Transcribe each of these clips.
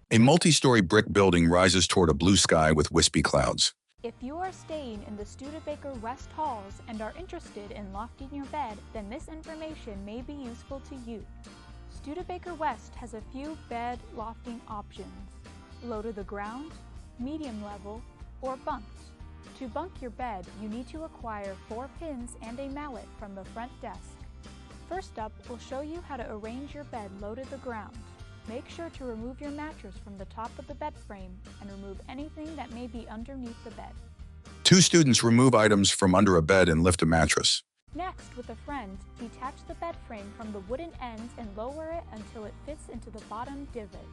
A multi-story brick building rises toward a blue sky with wispy clouds. If you are staying in the Studebaker West halls and are interested in lofting your bed, then this information may be useful to you. Studebaker West has a few bed lofting options: low to the ground, medium level, or bunked. To bunk your bed, you need to acquire 4 pins and a mallet from the front desk. First up, we'll show you how to arrange your bed low to the ground. Make sure to remove your mattress from the top of the bed frame and remove anything that may be underneath the bed. 2 students remove items from under a bed and lift a mattress. Next, with a friend, detach the bed frame from the wooden ends and lower it until it fits into the bottom divot.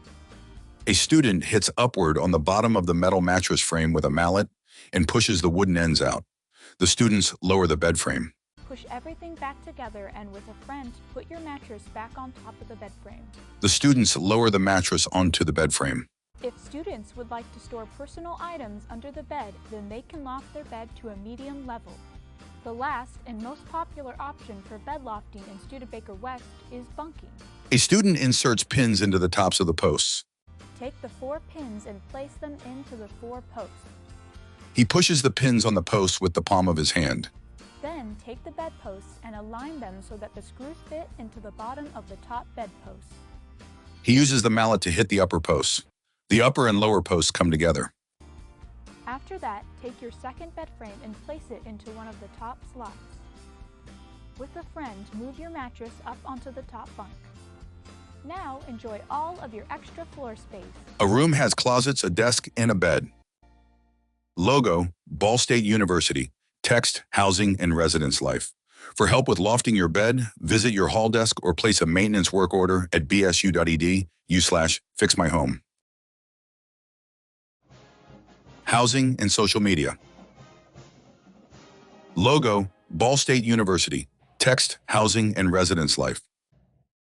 A student hits upward on the bottom of the metal mattress frame with a mallet and pushes the wooden ends out. The students lower the bed frame. Push everything back together and with a friend, put your mattress back on top of the bed frame. The students lower the mattress onto the bed frame. If students would like to store personal items under the bed, then they can loft their bed to a medium level. The last and most popular option for bed lofting in Studebaker West is bunking. A student inserts pins into the tops of the posts. Take the 4 pins and place them into the 4 posts. He pushes the pins on the posts with the palm of his hand. Then take the bedposts and align them so that the screws fit into the bottom of the top bedpost. He uses the mallet to hit the upper posts. The upper and lower posts come together. After that, take your second bed frame and place it into one of the top slots. With a friend, move your mattress up onto the top bunk. Now enjoy all of your extra floor space. A room has closets, a desk, and a bed. Logo: Ball State University. Text: Housing and Residence Life. For help with lofting your bed, visit your hall desk or place a maintenance work order at bsu.edu/fixmyhome. Housing and social media. Logo: Ball State University. Text: Housing and Residence Life.